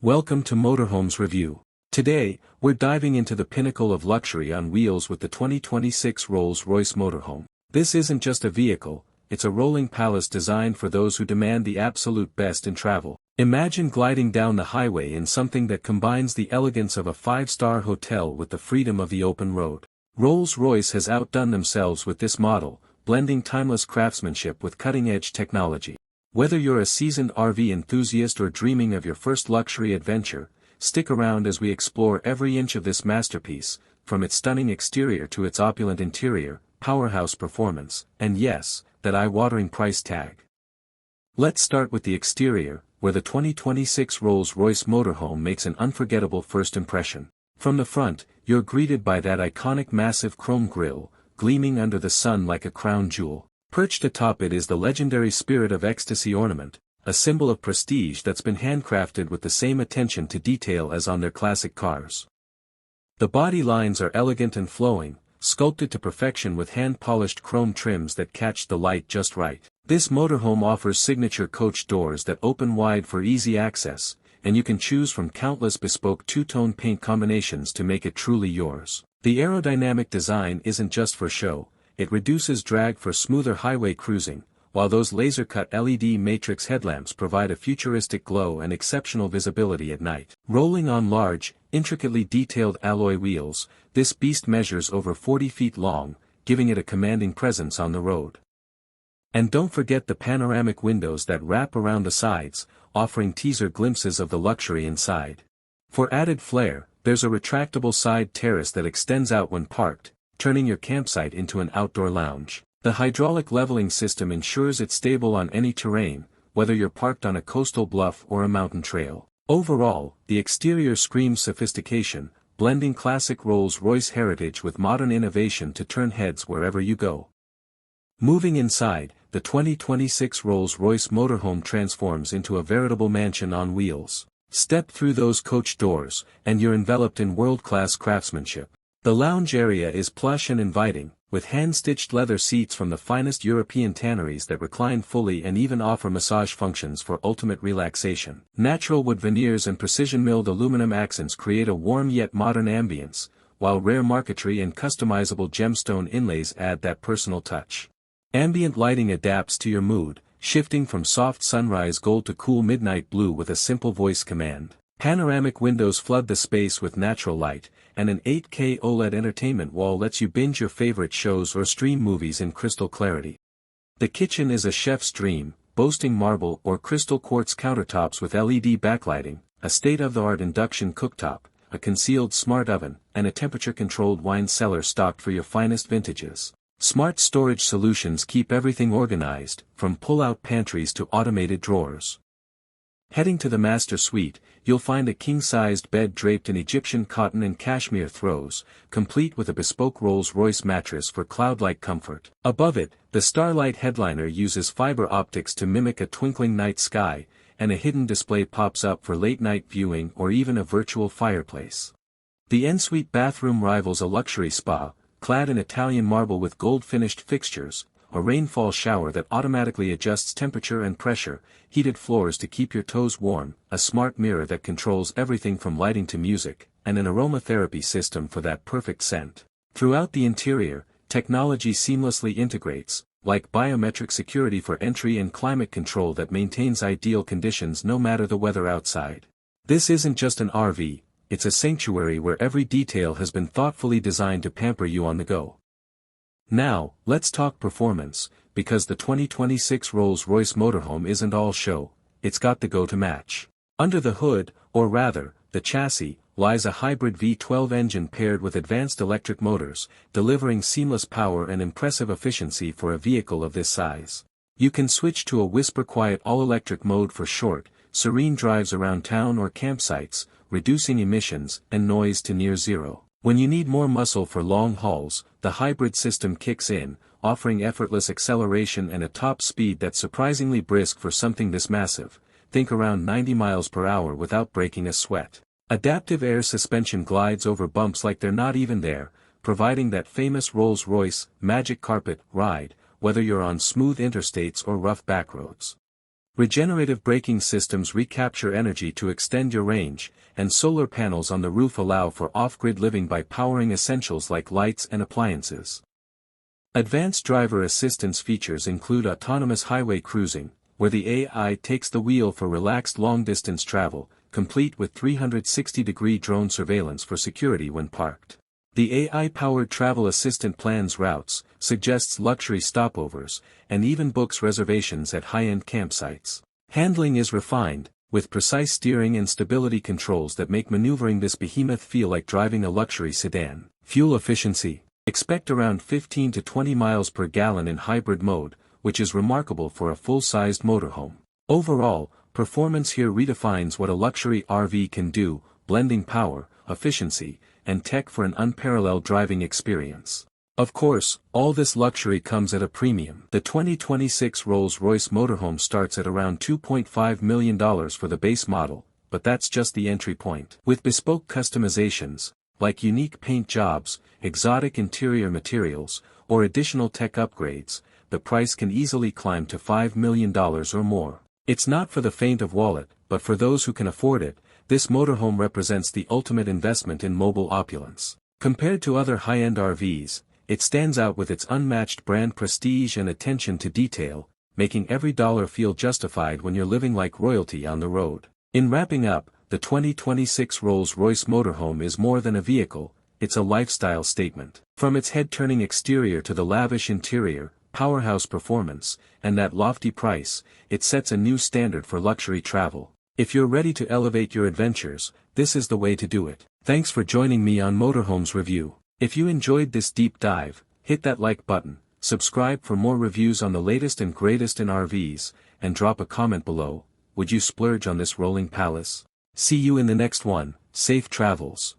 Welcome to Motorhomes Review. Today, we're diving into the pinnacle of luxury on wheels with the 2026 Rolls-Royce motorhome. This isn't just a vehicle, it's a rolling palace designed for those who demand the absolute best in travel. Imagine gliding down the highway in something that combines the elegance of a five-star hotel with the freedom of the open road. Rolls-Royce has outdone themselves with this model, blending timeless craftsmanship with cutting-edge technology. Whether you're a seasoned RV enthusiast or dreaming of your first luxury adventure, stick around as we explore every inch of this masterpiece, from its stunning exterior to its opulent interior, powerhouse performance, and yes, that eye-watering price tag. Let's start with the exterior, where the 2026 Rolls-Royce motorhome makes an unforgettable first impression. From the front, you're greeted by that iconic massive chrome grille, gleaming under the sun like a crown jewel. Perched atop it is the legendary Spirit of Ecstasy ornament, a symbol of prestige that's been handcrafted with the same attention to detail as on their classic cars. The body lines are elegant and flowing, sculpted to perfection with hand-polished chrome trims that catch the light just right. This motorhome offers signature coach doors that open wide for easy access, and you can choose from countless bespoke two-tone paint combinations to make it truly yours. The aerodynamic design isn't just for show. It reduces drag for smoother highway cruising, while those laser-cut LED matrix headlamps provide a futuristic glow and exceptional visibility at night. Rolling on large, intricately detailed alloy wheels, this beast measures over 40 feet long, giving it a commanding presence on the road. And don't forget the panoramic windows that wrap around the sides, offering teaser glimpses of the luxury inside. For added flair, there's a retractable side terrace that extends out when parked, turning your campsite into an outdoor lounge. The hydraulic leveling system ensures it's stable on any terrain, whether you're parked on a coastal bluff or a mountain trail. Overall, the exterior screams sophistication, blending classic Rolls-Royce heritage with modern innovation to turn heads wherever you go. Moving inside, the 2026 Rolls-Royce motorhome transforms into a veritable mansion on wheels. Step through those coach doors, and you're enveloped in world-class craftsmanship. The lounge area is plush and inviting, with hand-stitched leather seats from the finest European tanneries that recline fully and even offer massage functions for ultimate relaxation. Natural wood veneers and precision-milled aluminum accents create a warm yet modern ambience, while rare marquetry and customizable gemstone inlays add that personal touch. Ambient lighting adapts to your mood, shifting from soft sunrise gold to cool midnight blue with a simple voice command. Panoramic windows flood the space with natural light, and an 8K OLED entertainment wall lets you binge your favorite shows or stream movies in crystal clarity. The kitchen is a chef's dream, boasting marble or crystal quartz countertops with LED backlighting, a state-of-the-art induction cooktop, a concealed smart oven, and a temperature-controlled wine cellar stocked for your finest vintages. Smart storage solutions keep everything organized, from pull-out pantries to automated drawers. Heading to the master suite, you'll find a king-sized bed draped in Egyptian cotton and cashmere throws, complete with a bespoke Rolls-Royce mattress for cloud-like comfort. Above it, the Starlight headliner uses fiber optics to mimic a twinkling night sky, and a hidden display pops up for late-night viewing or even a virtual fireplace. The en-suite bathroom rivals a luxury spa, clad in Italian marble with gold-finished fixtures, a rainfall shower that automatically adjusts temperature and pressure, heated floors to keep your toes warm, a smart mirror that controls everything from lighting to music, and an aromatherapy system for that perfect scent. Throughout the interior, technology seamlessly integrates, like biometric security for entry and climate control that maintains ideal conditions no matter the weather outside. This isn't just an RV, it's a sanctuary where every detail has been thoughtfully designed to pamper you on the go. Now, let's talk performance, because the 2026 Rolls-Royce motorhome isn't all show, it's got the go to match. Under the hood, or rather, the chassis, lies a hybrid V12 engine paired with advanced electric motors, delivering seamless power and impressive efficiency for a vehicle of this size. You can switch to a whisper-quiet all-electric mode for short, serene drives around town or campsites, reducing emissions and noise to near zero. When you need more muscle for long hauls, the hybrid system kicks in, offering effortless acceleration and a top speed that's surprisingly brisk for something this massive. Think around 90 miles per hour without breaking a sweat. Adaptive air suspension glides over bumps like they're not even there, providing that famous Rolls-Royce magic carpet ride, whether you're on smooth interstates or rough backroads. Regenerative braking systems recapture energy to extend your range, and solar panels on the roof allow for off-grid living by powering essentials like lights and appliances. Advanced driver assistance features include autonomous highway cruising, where the AI takes the wheel for relaxed long-distance travel, complete with 360-degree drone surveillance for security when parked. The AI-powered travel assistant plans routes, suggests luxury stopovers, and even books reservations at high-end campsites. Handling is refined, with precise steering and stability controls that make maneuvering this behemoth feel like driving a luxury sedan. Fuel efficiency. Expect around 15 to 20 miles per gallon in hybrid mode, which is remarkable for a full-sized motorhome. Overall, performance here redefines what a luxury RV can do, blending power, efficiency, and tech for an unparalleled driving experience. Of course, all this luxury comes at a premium. The 2026 Rolls-Royce motorhome starts at around $2.5 million for the base model, but that's just the entry point. With bespoke customizations, like unique paint jobs, exotic interior materials, or additional tech upgrades, the price can easily climb to $5 million or more. It's not for the faint of wallet, but for those who can afford it, this motorhome represents the ultimate investment in mobile opulence. Compared to other high-end RVs, it stands out with its unmatched brand prestige and attention to detail, making every dollar feel justified when you're living like royalty on the road. In wrapping up, the 2026 Rolls-Royce motorhome is more than a vehicle, it's a lifestyle statement. From its head-turning exterior to the lavish interior, powerhouse performance, and that lofty price, it sets a new standard for luxury travel. If you're ready to elevate your adventures, this is the way to do it. Thanks for joining me on Motorhomes Review. If you enjoyed this deep dive, hit that like button, subscribe for more reviews on the latest and greatest in RVs, and drop a comment below. Would you splurge on this rolling palace? See you in the next one. Safe travels.